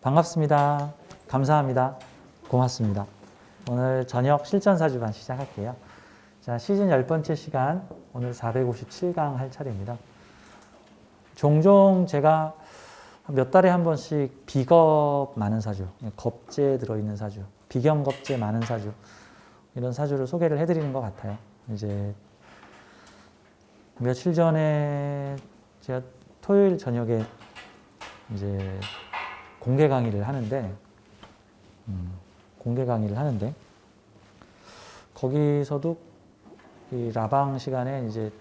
반갑습니다. 감사합니다. 고맙습니다. 오늘 저녁 실전사주반 시작할게요. 자, 시즌 10번째 시간, 오늘 457강 할 차례입니다. 종종 제가 몇 달에 한 번씩 비겁 많은 사주, 겁재 들어있는 사주, 비경겁재 많은 사주, 이런 사주를 소개를 해드리는 것 같아요. 이제 며칠 전에 제가 토요일 저녁에 이제 공개 강의를 하는데 거기서도 이 라방 시간에 이제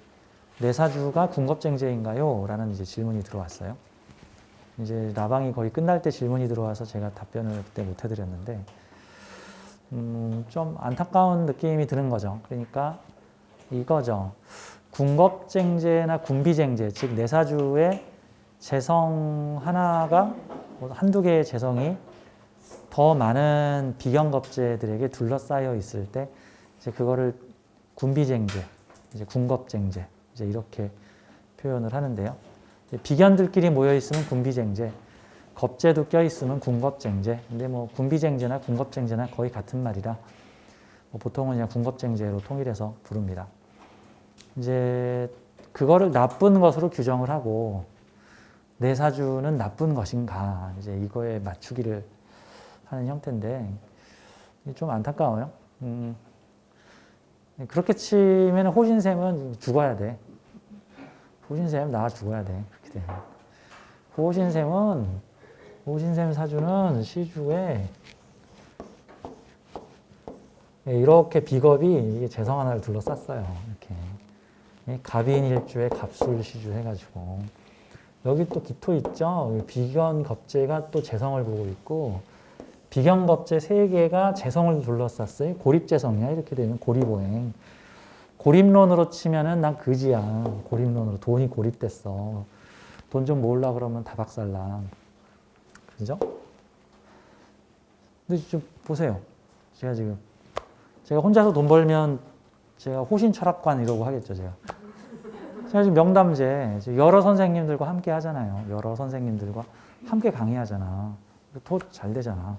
내 사주가 군겁쟁제인가요? 라는 이제 질문이 들어왔어요. 이제 라방이 거의 끝날 때 질문이 들어와서 제가 답변을 그때 못 해드렸는데 좀 안타까운 느낌이 드는 거죠. 그러니까 이거죠. 군겁쟁제나 군비쟁제, 즉 내 사주의 재성 하나가 한두 개의 재성이 더 많은 비경겁제들에게 둘러싸여 있을 때 이제 그거를 군비쟁제, 이제 군겁쟁제, 이제 이렇게 표현을 하는데요. 비견들끼리 모여 있으면 군비쟁제, 겁제도 껴 있으면 군겁쟁제. 근데 뭐 군비쟁제나 군겁쟁제나 거의 같은 말이라 뭐 보통은 그냥 군겁쟁제로 통일해서 부릅니다. 이제 그거를 나쁜 것으로 규정을 하고 내 사주는 나쁜 것인가, 이제 이거에 맞추기를 하는 형태인데 좀 안타까워요. 그렇게 치면 호신샘은 죽어야 돼. 호신샘 나와 죽어야 돼. 그렇게 되면. 호신샘 사주는 시주에 이렇게 비겁이 이게 재성 하나를 둘러쌌어요. 이렇게 갑인일주에 갑술시주 해가지고 여기 또 기토 있죠. 비견겁제가 또 재성을 보고 있고 비견겁제 3개가 재성을 둘러쌌어요. 고립재성이야. 이렇게 되면 고립오행. 고립론으로 치면은 난 그지야. 고립론으로 돈이 고립됐어. 돈 좀 모으려고 그러면 다박살나. 그죠? 근데 좀 보세요. 제가 혼자서 돈 벌면 제가 호신 철학관 이러고 하겠죠. 제가 지금 명담제 여러 선생님들과 함께 하잖아요. 여러 선생님들과 함께 강의하잖아. 더 잘 되잖아.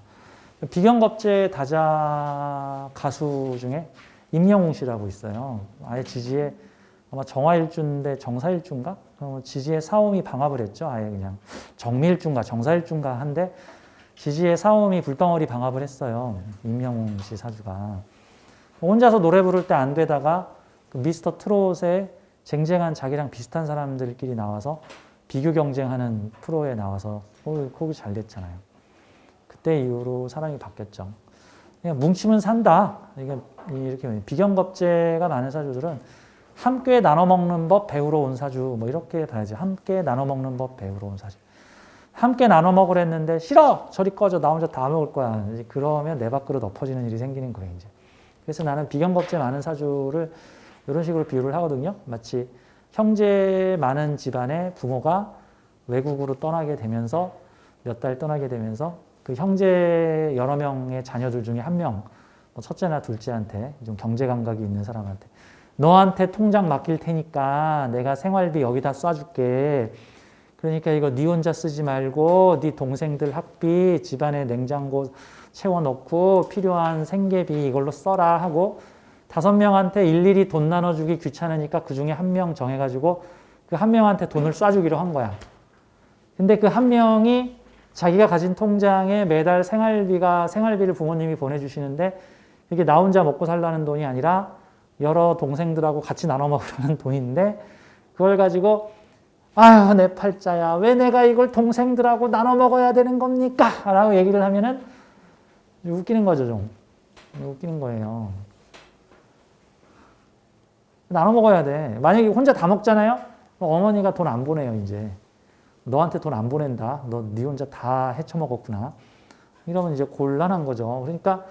비경겁제 다자 가수 중에 임영웅 씨라고 있어요. 아예 지지에 아마 정화일주인데 정사일주인가? 지지에 사오미 방합을 했죠. 아예 그냥 정미일주인가 정사일주인가 한데 지지에 사오미 불덩어리 방합을 했어요. 임영웅 씨 사주가. 혼자서 노래 부를 때 안 되다가 그 미스터 트롯에 쟁쟁한 자기랑 비슷한 사람들끼리 나와서 비교 경쟁하는 프로에 나와서 거기 잘 됐잖아요. 그때 이후로 사람이 바뀌었죠. 그냥 뭉치면 산다. 이렇게 비경겁제가 많은 사주들은 함께 나눠 먹는 법 배우러 온 사주, 뭐 이렇게 봐야지. 함께 나눠 먹는 법 배우러 온 사주. 함께 나눠 먹으랬는데 싫어, 저리 꺼져, 나 혼자 다 먹을 거야. 그러면 내 밥그릇 엎어지는 일이 생기는 거예요. 이제. 그래서 나는 비경겁제 많은 사주를 이런 식으로 비유를 하거든요. 마치 형제 많은 집안의 부모가 외국으로 떠나게 되면서 몇 달 떠나게 되면서 그 형제 여러 명의 자녀들 중에 한 명, 첫째나 둘째한테 좀 경제 감각이 있는 사람한테 너한테 통장 맡길 테니까 내가 생활비 여기다 쏴줄게. 그러니까 이거 네 혼자 쓰지 말고 네 동생들 학비 집안에 냉장고 채워놓고 필요한 생계비 이걸로 써라 하고 5명한테 일일이 돈 나눠주기 귀찮으니까 그 중에 한 명 정해가지고 그 한 명한테 돈을 쏴주기로 한 거야. 근데 그 한 명이 자기가 가진 통장에 매달 생활비를 부모님이 보내주시는데 이게 나 혼자 먹고 살라는 돈이 아니라 여러 동생들하고 같이 나눠 먹으라는 돈인데 그걸 가지고 아유 내 팔자야 왜 내가 이걸 동생들하고 나눠 먹어야 되는 겁니까? 라고 얘기를 하면은 웃기는 거죠. 좀 웃기는 거예요. 나눠 먹어야 돼. 만약에 혼자 다 먹잖아요? 어머니가 돈 안 보내요. 이제 너한테 돈 안 보낸다. 너 네 혼자 다 헤쳐먹었구나. 이러면 이제 곤란한 거죠. 그러니까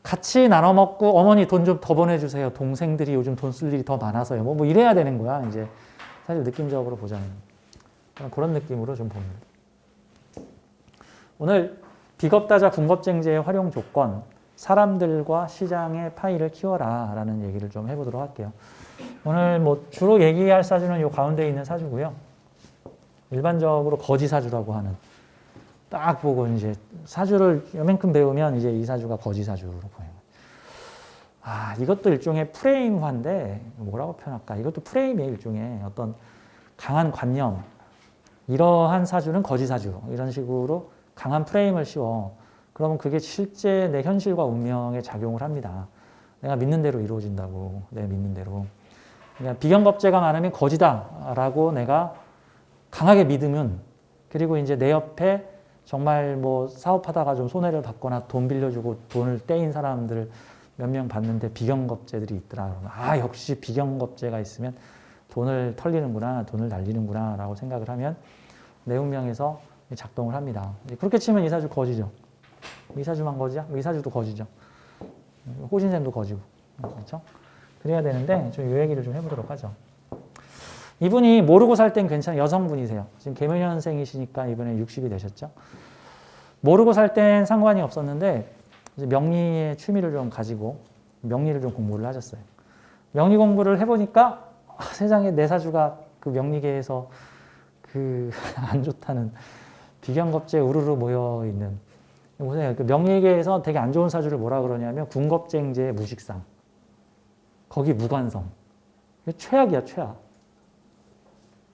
같이 나눠 먹고 어머니 돈 좀 더 보내주세요. 동생들이 요즘 돈 쓸 일이 더 많아서요. 뭐 이래야 되는 거야. 이제 사실 느낌적으로 보자면 그런 느낌으로 좀 봅니다. 오늘 비겁다자 군겁쟁제의 활용 조건 사람들과 시장의 파이를 키워라 라는 얘기를 좀 해보도록 할게요. 오늘 뭐 주로 얘기할 사주는 요 가운데 있는 사주고요. 일반적으로 거지 사주라고 하는, 딱 보고 이제 사주를 요만큼 배우면 이제 이 사주가 거지 사주로 보여요. 이것도 일종의 프레임화인데 뭐라고 표현할까? 이것도 프레임이에요. 일종의 어떤 강한 관념. 이러한 사주는 거지 사주. 이런 식으로 강한 프레임을 씌워. 그러면 그게 실제 내 현실과 운명에 작용을 합니다. 내가 믿는 대로 이루어진다고. 내가 믿는 대로. 그러니까 비경겁제가 많으면 거지다라고 내가 강하게 믿으면, 그리고 이제 내 옆에 정말 뭐 사업하다가 좀 손해를 받거나 돈 빌려주고 돈을 떼인 사람들 몇 명 봤는데 비경겁제들이 있더라. 그러면 역시 비경겁제가 있으면 돈을 털리는구나, 돈을 날리는구나 라고 생각을 하면 내 운명에서 작동을 합니다. 그렇게 치면 이 사주 거지죠. 이 사주만 거지야? 이 사주도 거지죠. 호신생도 거지고. 그렇죠? 그래야 되는데 좀 이 얘기를 좀 해보도록 하죠. 이분이 모르고 살 땐 괜찮은 여성분이세요. 지금 개묘년생이시니까 이번에 60이 되셨죠. 모르고 살 땐 상관이 없었는데 이제 명리의 취미를 좀 가지고 명리를 좀 공부를 하셨어요. 명리 공부를 해보니까 세상에 내 사주가 그 명리계에서 그 안 좋다는 비경겁제 우르르 모여 있는. 보세요. 그 명리계에서 되게 안 좋은 사주를 뭐라 그러냐면 군겁쟁제 무식상. 거기 무관성. 최악이야, 최악.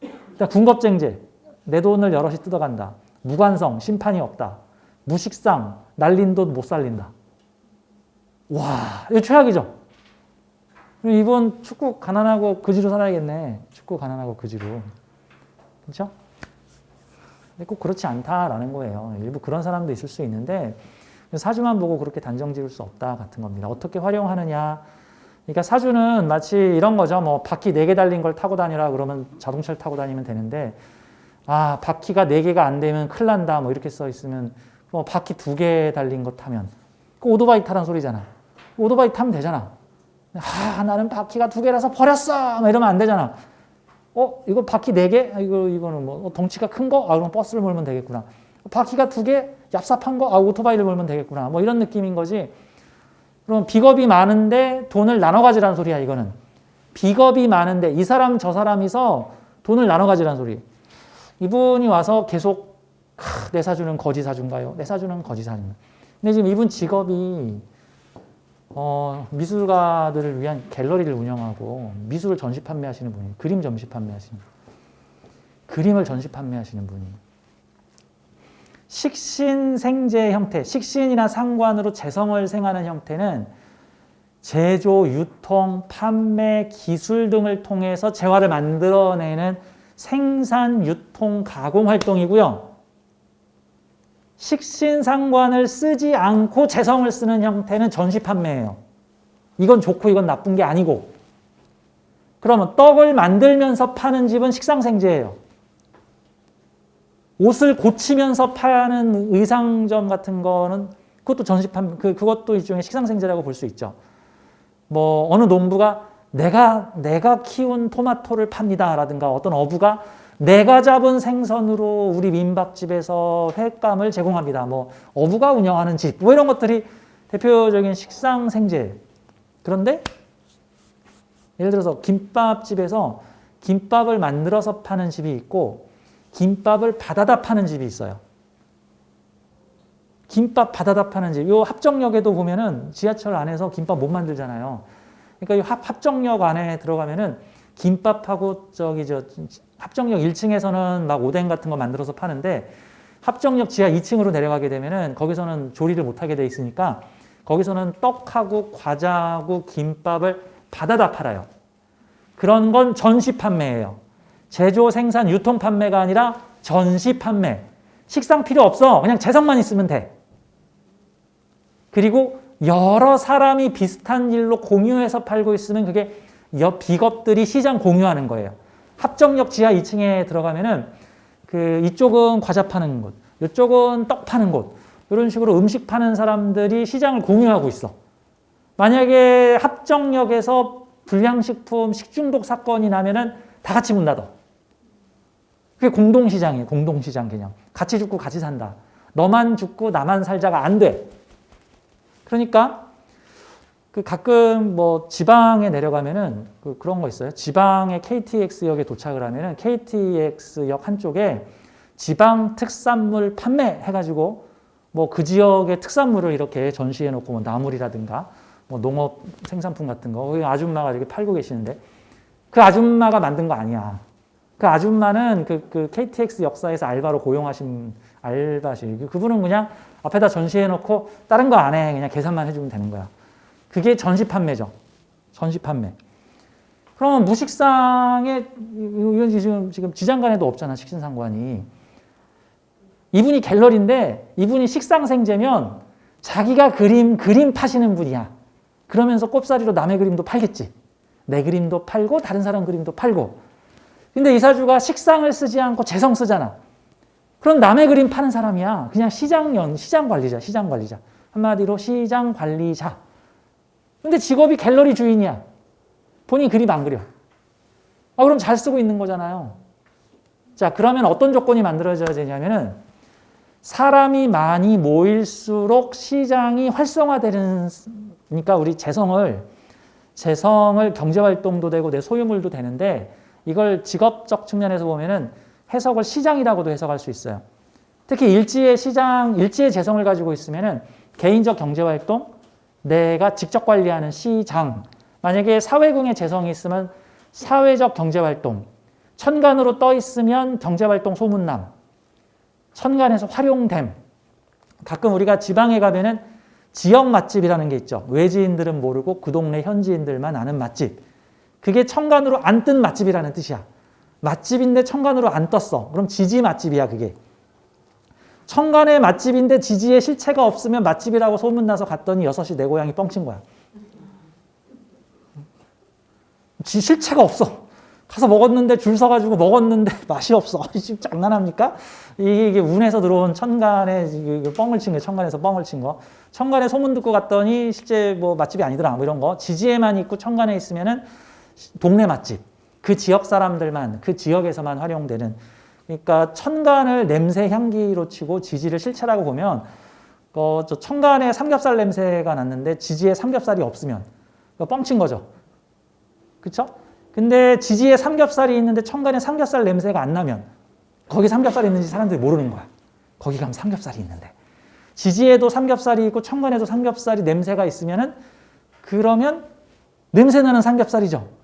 일단 군겁쟁제. 내 돈을 여럿이 뜯어간다. 무관성, 심판이 없다. 무식상, 날린 돈 못 살린다. 와, 이거 최악이죠? 이분 축구 가난하고 그지로 살아야겠네. 축구 가난하고 그지로. 그렇죠? 근데 꼭 그렇지 않다라는 거예요. 일부 그런 사람도 있을 수 있는데 사주만 보고 그렇게 단정 지을 수 없다 같은 겁니다. 어떻게 활용하느냐. 그러니까 사주는 마치 이런 거죠. 뭐 바퀴 4개 달린 걸 타고 다니라 그러면 자동차를 타고 다니면 되는데 바퀴가 4개가 안 되면 큰일 난다. 뭐 이렇게 써 있으면 바퀴 2개 달린 거 타면 그 오토바이 타란 소리잖아. 오토바이 타면 되잖아. 나는 바퀴가 2개라서 버렸어. 막 이러면 안 되잖아. 이거 바퀴 4개? 이거는 뭐 덩치가 큰 거? 그럼 버스를 몰면 되겠구나. 바퀴가 2개? 얍삽한 거? 오토바이를 몰면 되겠구나. 뭐 이런 느낌인 거지. 그럼 비겁이 많은데 돈을 나눠 가지라는 소리야, 이거는. 비겁이 많은데 이 사람 저 사람이서 돈을 나눠 가지라는 소리. 이분이 와서 계속 내 사주는 거지 사주인가요? 내 사주는 거지 사주인가요? 근데 지금 이분 직업이 미술가들을 위한 갤러리를 운영하고 미술을 전시 판매하시는 분이, 그림 전시 판매하시는 분, 그림을 전시 판매하시는 분이, 식신생재 형태, 식신이나 상관으로 재성을 생하는 형태는 제조, 유통, 판매, 기술 등을 통해서 재화를 만들어내는 생산, 유통, 가공 활동이고요. 식신상관을 쓰지 않고 재성을 쓰는 형태는 전시 판매예요. 이건 좋고 이건 나쁜 게 아니고. 그러면 떡을 만들면서 파는 집은 식상생재예요. 옷을 고치면서 파는 의상점 같은 거는 그것도 전시 판매, 그것도 일종의 식상생재라고 볼 수 있죠. 뭐 어느 농부가 내가 키운 토마토를 팝니다라든가 어떤 어부가 내가 잡은 생선으로 우리 민박집에서 횟감을 제공합니다. 뭐 어부가 운영하는 집, 뭐 이런 것들이 대표적인 식상생재. 그런데 예를 들어서 김밥집에서 김밥을 만들어서 파는 집이 있고 김밥을 받아다 파는 집이 있어요. 김밥 받아다 파는 집. 요 합정역에도 보면은 지하철 안에서 김밥 못 만들잖아요. 그러니까 이 합정역 안에 들어가면은 김밥하고 합정역 1층에서는 막 오뎅 같은 거 만들어서 파는데 합정역 지하 2층으로 내려가게 되면은 거기서는 조리를 못하게 돼 있으니까 거기서는 떡하고 과자하고 김밥을 받아다 팔아요. 그런 건 전시 판매예요. 제조, 생산, 유통 판매가 아니라 전시 판매. 식상 필요 없어. 그냥 재성만 있으면 돼. 그리고 여러 사람이 비슷한 일로 공유해서 팔고 있으면 그게 비겁들이 시장 공유하는 거예요. 합정역 지하 2층에 들어가면은 이쪽은 과자 파는 곳, 이쪽은 떡 파는 곳, 이런 식으로 음식 파는 사람들이 시장을 공유하고 있어. 만약에 합정역에서 불량식품 식중독 사건이 나면은 다 같이 문 닫아. 그게 공동시장이에요. 공동시장 개념. 같이 죽고 같이 산다. 너만 죽고 나만 살자가 안 돼. 그러니까 그 가끔 뭐 지방에 내려가면은 그런 거 있어요. 지방의 KTX역에 도착을 하면은 KTX역 한쪽에 지방 특산물 판매해가지고 뭐 그 지역의 특산물을 이렇게 전시해 놓고 뭐 나물이라든가 뭐 농업 생산품 같은 거 거기 아줌마가 이렇게 팔고 계시는데 그 아줌마가 만든 거 아니야. 그 아줌마는 그 KTX 역사에서 알바로 고용하신 알바시. 그분은 그냥 앞에다 전시해 놓고 다른 거 안 해. 그냥 계산만 해주면 되는 거야. 그게 전시 판매죠. 전시 판매. 그러면 무식상에 지금 지장간에도 없잖아. 식신상관이. 이분이 갤러리인데 이분이 식상생재면 자기가 그림 파시는 분이야. 그러면서 꼽사리로 남의 그림도 팔겠지. 내 그림도 팔고 다른 사람 그림도 팔고. 근데 이 사주가 식상을 쓰지 않고 재성 쓰잖아. 그럼 남의 그림 파는 사람이야. 그냥 시장 관리자. 한마디로 시장 관리자. 근데 직업이 갤러리 주인이야. 본인 그림 안 그려. 그럼 잘 쓰고 있는 거잖아요. 자, 그러면 어떤 조건이 만들어져야 되냐면은 사람이 많이 모일수록 시장이 활성화되는, 그러니까 우리 재성을 경제활동도 되고 내 소유물도 되는데 이걸 직업적 측면에서 보면은 해석을 시장이라고도 해석할 수 있어요. 특히 일지의 재성을 가지고 있으면은 개인적 경제활동, 내가 직접 관리하는 시장, 만약에 사회궁의 재성이 있으면 사회적 경제활동, 천간으로 떠 있으면 경제활동 소문남, 천간에서 활용됨. 가끔 우리가 지방에 가면은 지역 맛집이라는 게 있죠. 외지인들은 모르고 그 동네 현지인들만 아는 맛집. 그게 천간으로 안 뜬 맛집이라는 뜻이야. 맛집인데 천간으로 안 떴어. 그럼 지지 맛집이야, 그게. 천간의 맛집인데 지지에 실체가 없으면 맛집이라고 소문나서 갔더니 6시 내 고향이 뻥친 거야. 실체가 없어. 가서 먹었는데 줄 서가지고 먹었는데 맛이 없어. 지금 장난합니까? 이게 운에서 들어온 천간에 뻥을 친 거예요. 천간에서 뻥을 친 거. 천간에 소문 듣고 갔더니 실제 뭐 맛집이 아니더라. 뭐 이런 거. 지지에만 있고 천간에 있으면은 동네 맛집. 그 지역 사람들만, 그 지역에서만 활용되는. 그러니까 천간을 냄새 향기로 치고 지지를 실체라고 보면 저 천간에 삼겹살 냄새가 났는데 지지에 삼겹살이 없으면 뻥친 거죠. 그렇죠? 근데 지지에 삼겹살이 있는데 천간에 삼겹살 냄새가 안 나면 거기 삼겹살이 있는지 사람들이 모르는 거야. 거기 가면 삼겹살이 있는데. 지지에도 삼겹살이 있고 천간에도 삼겹살이 냄새가 있으면은 그러면 냄새 나는 삼겹살이죠.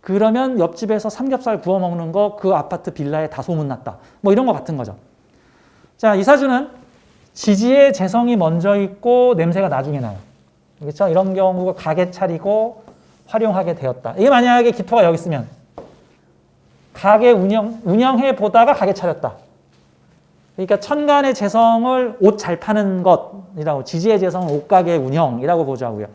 그러면 옆집에서 삼겹살 구워 먹는 거 그 아파트 빌라에 다 소문났다. 뭐 이런 거 같은 거죠. 자, 이 사주는 지지의 재성이 먼저 있고 냄새가 나중에 나요. 그렇죠? 이런 경우가 가게 차리고 활용하게 되었다. 이게 만약에 기토가 여기 있으면 가게 운영해 보다가 가게 차렸다. 그러니까 천간의 재성을 옷 잘 파는 것이라고, 지지의 재성은 옷가게 운영이라고 보자고요.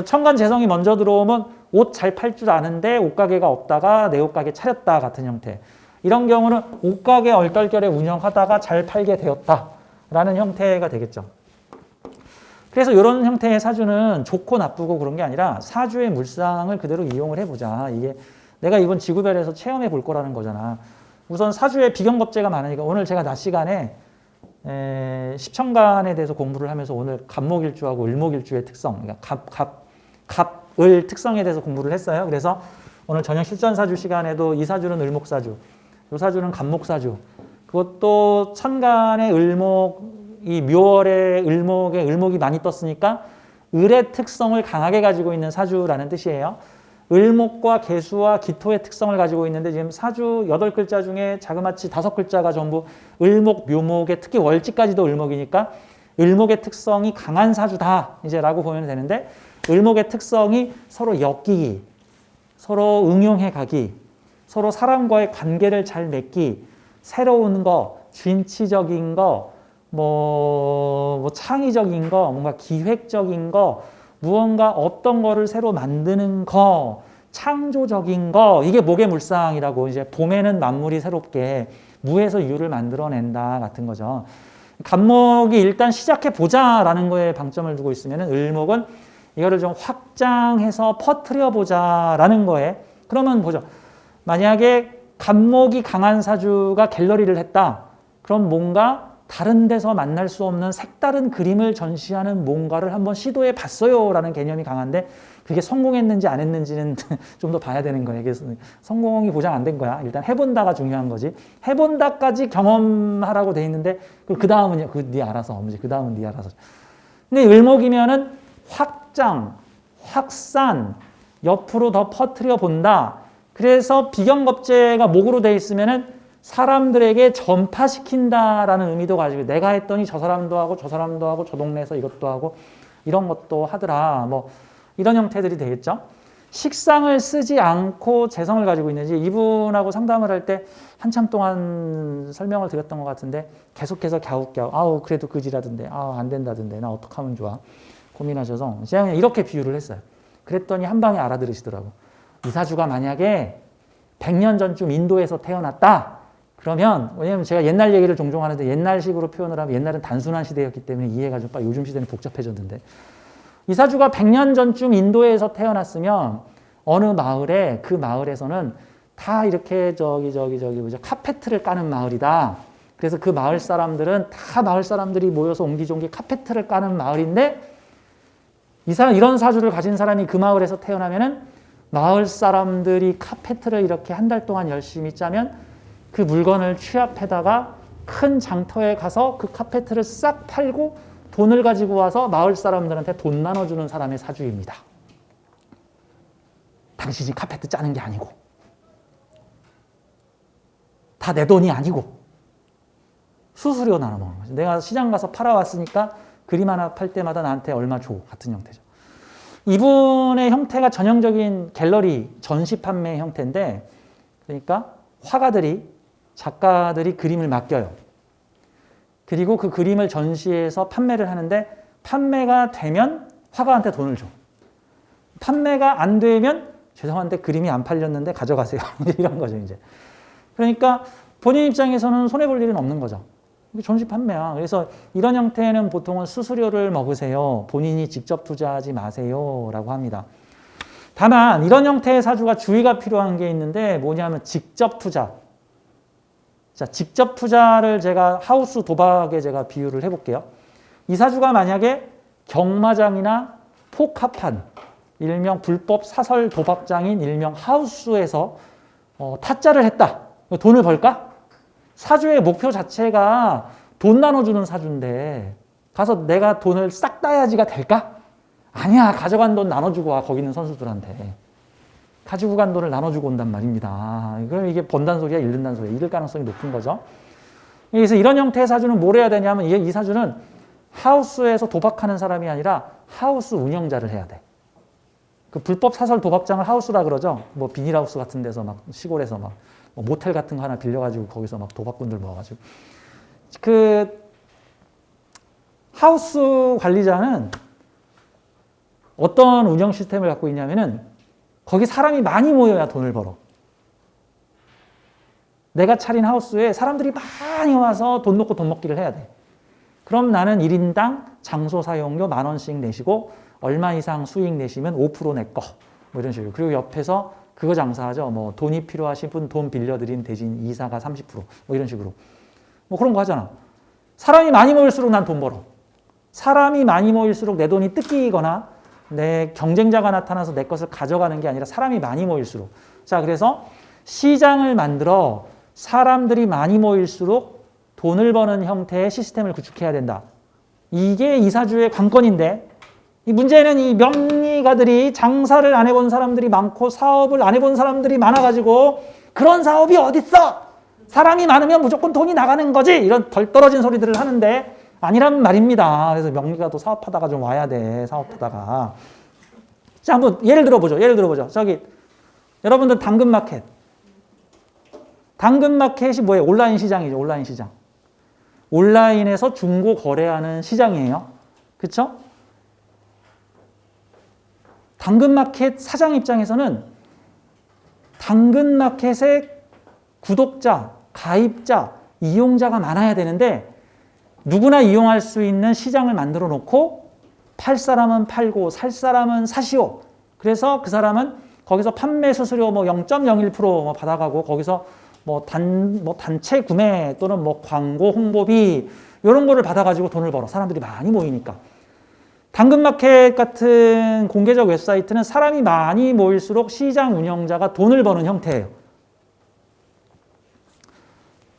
천간 재성이 먼저 들어오면 옷 잘 팔 줄 아는데 옷가게가 없다가 내 옷가게 차렸다 같은 형태. 이런 경우는 옷가게 얼떨결에 운영하다가 잘 팔게 되었다라는 형태가 되겠죠. 그래서 이런 형태의 사주는 좋고 나쁘고 그런 게 아니라 사주의 물상을 그대로 이용을 해보자. 이게 내가 이번 지구별에서 체험해 볼 거라는 거잖아. 우선 사주에 비경겁제가 많으니까 오늘 제가 낮 시간에 십천간에 대해서 공부를 하면서 오늘 갑목일주하고 을목일주의 특성, 그러니까 갑을 특성에 대해서 공부를 했어요. 그래서 오늘 저녁 실전사주 시간에도 이 사주는 을목사주, 이 사주는 갑목사주, 그것도 천간의 을목, 이 묘월의 을목이 많이 떴으니까 을의 특성을 강하게 가지고 있는 사주라는 뜻이에요. 을목과 계수와 기토의 특성을 가지고 있는데 지금 사주 8글자 중에 자그마치 5글자가 전부 을목, 묘목의, 특히 월지까지도 을목이니까 을목의 특성이 강한 사주다 이제 라고 보면 되는데, 을목의 특성이 서로 엮이기, 서로 응용해 가기, 서로 사람과의 관계를 잘 맺기, 새로운 거, 진취적인 거, 뭐 창의적인 거, 뭔가 기획적인 거, 무언가 어떤 거를 새로 만드는 거, 창조적인 거, 이게 목의 물상이라고, 이제 봄에는 만물이 새롭게 무에서 유를 만들어낸다 같은 거죠. 갑목이 일단 시작해 보자라는 거에 방점을 두고 있으면 을목은 이거를 좀 확장해서 퍼뜨려 보자라는 거에, 그러면 보죠. 만약에 갑목이 강한 사주가 갤러리를 했다. 그럼 뭔가 다른 데서 만날 수 없는 색다른 그림을 전시하는 뭔가를 한번 시도해 봤어요 라는 개념이 강한데 그게 성공했는지 안 했는지는 좀 더 봐야 되는 거예요. 그래서 성공이 보장 안 된 거야. 일단 해본다가 중요한 거지. 해본다까지 경험하라고 돼 있는데 그 다음은요. 네 알아서. 그 다음은 네 알아서. 근데 을목이면은 확장, 확산, 옆으로 더 퍼뜨려 본다. 그래서 비경겁제가 목으로 돼 있으면은 사람들에게 전파시킨다라는 의미도 가지고 내가 했더니 저 사람도 하고 저 사람도 하고 저 동네에서 이것도 하고 이런 것도 하더라. 뭐 이런 형태들이 되겠죠. 식상을 쓰지 않고 재성을 가지고 있는지 이분하고 상담을 할 때 한참 동안 설명을 드렸던 것 같은데 계속해서 갸웃갸웃 아우 그래도 그지라던데 아우 안 된다던데 나 어떡하면 좋아 고민하셔서 제가 그냥 이렇게 비유를 했어요. 그랬더니 한 방에 알아들으시더라고. 이사주가 만약에 100년 전쯤 인도에서 태어났다. 그러면 왜냐면 제가 옛날 얘기를 종종 하는데 옛날식으로 표현을 하면 옛날은 단순한 시대였기 때문에 이해가 좀 빨리 요즘 시대는 복잡해졌는데 이사주가 100년 전쯤 인도에서 태어났으면 어느 마을에 그 마을에서는 다 이렇게 뭐죠 카페트를 까는 마을이다. 그래서 그 마을 사람들은 다 마을 사람들이 모여서 옹기종기 카페트를 까는 마을인데 이런 사주를 가진 사람이 그 마을에서 태어나면은 마을 사람들이 카페트를 이렇게 한 달 동안 열심히 짜면 그 물건을 취합해다가 큰 장터에 가서 그 카페트를 싹 팔고 돈을 가지고 와서 마을 사람들한테 돈 나눠주는 사람의 사주입니다. 당신이 카페트 짜는 게 아니고 다 내 돈이 아니고 수수료 나눠 먹는 거죠. 내가 시장 가서 팔아왔으니까 그림 하나 팔 때마다 나한테 얼마 줘 같은 형태죠. 이분의 형태가 전형적인 갤러리 전시 판매 형태인데 그러니까 화가들이 작가들이 그림을 맡겨요. 그리고 그 그림을 전시해서 판매를 하는데 판매가 되면 화가한테 돈을 줘. 판매가 안 되면 죄송한데 그림이 안 팔렸는데 가져가세요. 이런 거죠 이제. 그러니까 본인 입장에서는 손해볼 일은 없는 거죠. 전시 판매야. 그래서 이런 형태는 보통은 수수료를 먹으세요. 본인이 직접 투자하지 마세요. 라고 합니다. 다만 이런 형태의 사주가 주의가 필요한 게 있는데 뭐냐면 직접 투자. 자, 직접 투자를 제가 하우스 도박에 제가 비유를 해볼게요. 이 사주가 만약에 경마장이나 포카판, 일명 불법 사설 도박장인 일명 하우스에서 타짜를 했다. 돈을 벌까? 사주의 목표 자체가 돈 나눠주는 사주인데 가서 내가 돈을 싹 따야지가 될까? 아니야. 가져간 돈 나눠주고 와. 거기 있는 선수들한테. 가지고 간 돈을 나눠주고 온단 말입니다. 그럼 이게 번단 소리야? 잃는다는 소리야? 잃을 가능성이 높은 거죠. 그래서 이런 형태의 사주는 뭘 해야 되냐면 이 사주는 하우스에서 도박하는 사람이 아니라 하우스 운영자를 해야 돼. 그 불법 사설 도박장을 하우스라 그러죠. 뭐 비닐하우스 같은 데서 막 시골에서 막 모텔 같은 거 하나 빌려가지고 거기서 막 도박꾼들 모아가지고 그 하우스 관리자는 어떤 운영 시스템을 갖고 있냐면은 거기 사람이 많이 모여야 돈을 벌어. 내가 차린 하우스에 사람들이 많이 와서 돈 놓고 돈 먹기를 해야 돼. 그럼 나는 1인당 장소 사용료 10,000원씩 내시고 얼마 이상 수익 내시면 5% 내 거. 뭐 이런 식으로. 그리고 옆에서 그거 장사하죠. 뭐 돈이 필요하신 분 돈 빌려드린 대신 이사가 30%. 뭐 이런 식으로. 뭐 그런 거 하잖아. 사람이 많이 모일수록 난 돈 벌어. 사람이 많이 모일수록 내 돈이 뜯기거나 내 경쟁자가 나타나서 내 것을 가져가는 게 아니라 사람이 많이 모일수록. 자, 그래서 시장을 만들어 사람들이 많이 모일수록 돈을 버는 형태의 시스템을 구축해야 된다. 이게 이사주의 관건인데 이 문제는 이 명리가들이 장사를 안 해본 사람들이 많고 사업을 안 해본 사람들이 많아가지고 그런 사업이 어딨어? 사람이 많으면 무조건 돈이 나가는 거지. 이런 덜 떨어진 소리들을 하는데 아니란 말입니다. 그래서 명리가도 사업하다가 좀 와야 돼. 사업하다가. 자, 한번 예를 들어보죠. 저기 여러분들 당근마켓. 당근마켓이 뭐예요? 온라인 시장이죠. 온라인 시장. 온라인에서 중고 거래하는 시장이에요. 그렇죠? 당근마켓 사장 입장에서는 당근마켓의 구독자, 가입자, 이용자가 많아야 되는데 누구나 이용할 수 있는 시장을 만들어 놓고 팔 사람은 팔고 살 사람은 사시오. 그래서 그 사람은 거기서 판매 수수료 뭐 0.01% 받아가고 거기서 뭐 단체 구매 또는 뭐 광고 홍보비 이런 거를 받아가지고 돈을 벌어. 사람들이 많이 모이니까. 당근마켓 같은 공개적 웹사이트는 사람이 많이 모일수록 시장 운영자가 돈을 버는 형태예요.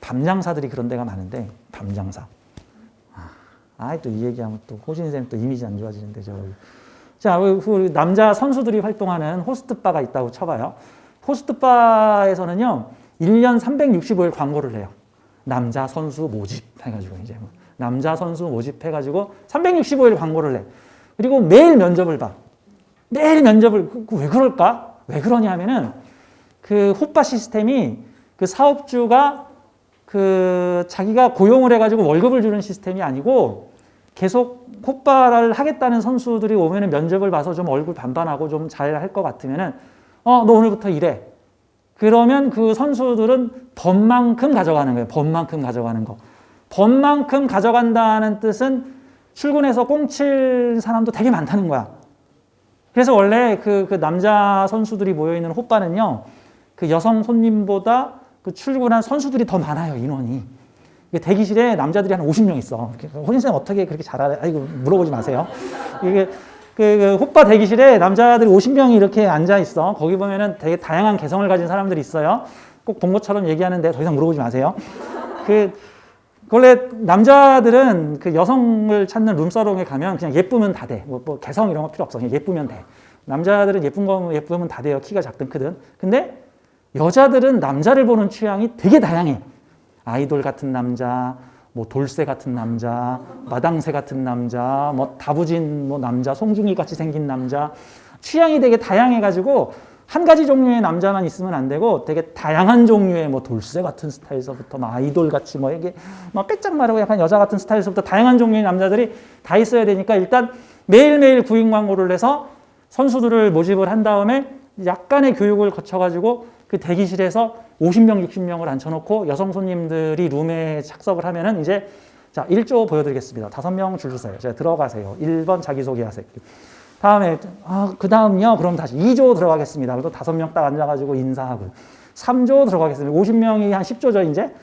밤장사들이 그런 데가 많은데, 밤장사. 또 이 얘기하면 또 호신쌤 또 이미지 안 좋아지는데, 자, 우리 남자 선수들이 활동하는 호스트바가 있다고 쳐봐요. 호스트바에서는요, 1년 365일 광고를 해요. 남자 선수 모집 해가지고, 이제 남자 선수 모집해가지고 365일 광고를 해. 그리고 매일 면접을 봐. 매일 면접을, 왜 그럴까? 왜 그러냐 하면은, 그 호빠 시스템이 그 사업주가 자기가 고용을 해가지고 월급을 주는 시스템이 아니고, 계속 호빠를 하겠다는 선수들이 오면은 면접을 봐서 좀 얼굴 반반하고 좀 잘 할 것 같으면은, 너 오늘부터 일해. 그러면 그 선수들은 번만큼 가져가는 거예요. 번만큼 가져가는 거. 번만큼 가져간다는 뜻은 출근해서 꽁칠 사람도 되게 많다는 거야. 그래서 원래 그 남자 선수들이 모여있는 호빠는요, 그 여성 손님보다 그 출근한 선수들이 더 많아요, 인원이. 대기실에 남자들이 한 50명 있어. 호신쌤 어떻게 그렇게 잘 알아요? 아이고, 물어보지 마세요. 이게 그 호빠 대기실에 남자들이 50명이 이렇게 앉아 있어. 거기 보면은 되게 다양한 개성을 가진 사람들이 있어요. 꼭 본 것처럼 얘기하는데 더 이상 물어보지 마세요. 원래 남자들은 그 여성을 찾는 룸사롱에 가면 그냥 예쁘면 다 돼. 뭐 개성 이런 거 필요 없어. 그냥 예쁘면 돼. 남자들은 예쁘면 다 돼요. 키가 작든 크든. 근데 여자들은 남자를 보는 취향이 되게 다양해. 아이돌 같은 남자, 뭐 돌쇠 같은 남자, 마당새 같은 남자, 뭐 다부진 뭐 남자, 송중기 같이 생긴 남자. 취향이 되게 다양해가지고 한 가지 종류의 남자만 있으면 안 되고 되게 다양한 종류의 뭐 돌쇠 같은 스타일서부터 막 아이돌 같이 뭐 이게 막 빼짝 마르고 약간 여자 같은 스타일서부터 다양한 종류의 남자들이 다 있어야 되니까 일단 매일매일 구인 광고를 해서 선수들을 모집을 한 다음에 약간의 교육을 거쳐가지고 그 대기실에서 50명, 60명을 앉혀놓고 여성 손님들이 룸에 착석을 하면은 이제 자, 1조 보여드리겠습니다. 5명 줄 서세요. 자, 들어가세요. 1번 자기소개하세요. 다음에, 그 다음요. 그럼 다시 2조 들어가겠습니다. 그래도 5명 딱 앉아가지고 인사하고. 3조 들어가겠습니다. 50명이 한 10조죠, 이제.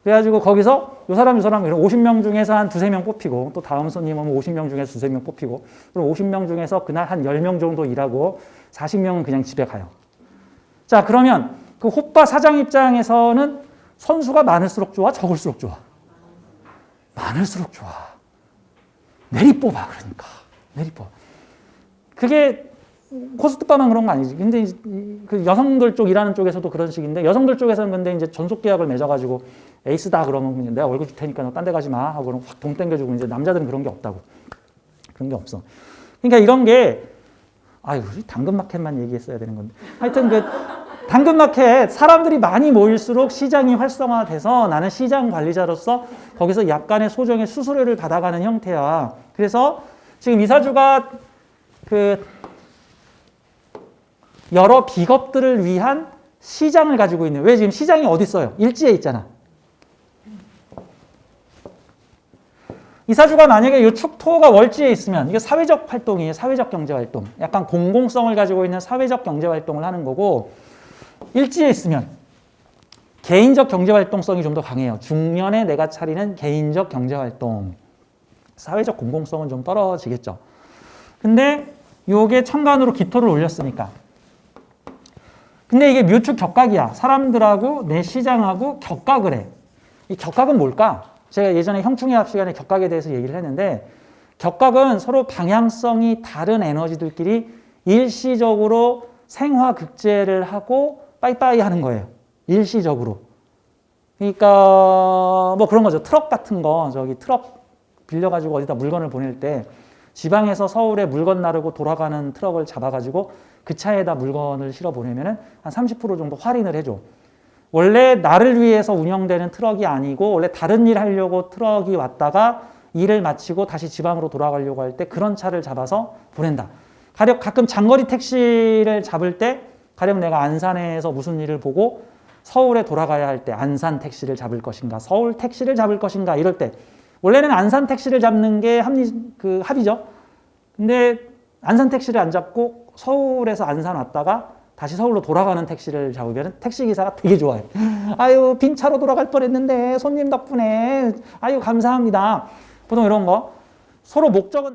그래가지고 거기서 요 사람, 50명 중에서 한 2-3명 뽑히고, 또 다음 손님 오면 50명 중에서 2-3명 뽑히고, 그럼 50명 중에서 그날 한 10명 정도 일하고, 40명은 그냥 집에 가요. 자, 그러면 그 호빠 사장 입장에서는 선수가 많을수록 좋아, 적을수록 좋아? 많을수록 좋아. 내리 뽑아, 그러니까. 내리 뽑아. 그게 호스트바만 그런 거 아니지. 근데 그 여성들 쪽 일하는 쪽에서도 그런 식인데, 여성들 쪽에서는 근데 이제 전속 계약을 맺어가지고 에이스다 그러면 내가 월급 줄 테니까 너 딴 데 가지 마 하고 그럼 확 돈 땡겨주고, 이제 남자들은 그런 게 없다고. 그런 게 없어. 그러니까 이런 게, 당근마켓만 얘기했어야 되는 건데. 하여튼 당근마켓 사람들이 많이 모일수록 시장이 활성화돼서 나는 시장 관리자로서 거기서 약간의 소정의 수수료를 받아가는 형태야. 그래서 지금 이사주가 여러 비겁들을 위한 시장을 가지고 있는. 왜 지금 시장이 어디 있어요? 일지에 있잖아. 이사주가 만약에 이 축토가 월지에 있으면 이게 사회적 활동이에요. 사회적 경제활동. 약간 공공성을 가지고 있는 사회적 경제활동을 하는 거고, 일지에 있으면 개인적 경제활동성이 좀 더 강해요. 중년에 내가 차리는 개인적 경제활동. 사회적 공공성은 좀 떨어지겠죠. 근데 요게 천간으로 기토를 올렸으니까. 근데 이게 묘축 격각이야. 사람들하고 내 시장하고 격각을 해. 이 격각은 뭘까? 제가 예전에 형충의합 시간에 격각에 대해서 얘기를 했는데, 격각은 서로 방향성이 다른 에너지들끼리 일시적으로 생화극제를 하고 빠이빠이 하는 거예요. 일시적으로. 그러니까 뭐 그런 거죠. 트럭 같은 거, 트럭 빌려가지고 어디다 물건을 보낼 때 지방에서 서울에 물건 나르고 돌아가는 트럭을 잡아가지고 그 차에다 물건을 실어 보내면은 한 30% 정도 할인을 해줘. 원래 나를 위해서 운영되는 트럭이 아니고 원래 다른 일 하려고 트럭이 왔다가 일을 마치고 다시 지방으로 돌아가려고 할 때 그런 차를 잡아서 보낸다. 가끔 장거리 택시를 잡을 때 가령 내가 안산에서 무슨 일을 보고 서울에 돌아가야 할 때 안산 택시를 잡을 것인가, 서울 택시를 잡을 것인가 이럴 때 원래는 안산 택시를 잡는 게 합이죠. 근데 안산 택시를 안 잡고 서울에서 안산 왔다가 다시 서울로 돌아가는 택시를 잡으면 택시기사가 되게 좋아해. 아유, 빈 차로 돌아갈 뻔했는데 손님 덕분에 아유, 감사합니다. 보통 이런 거 서로 목적은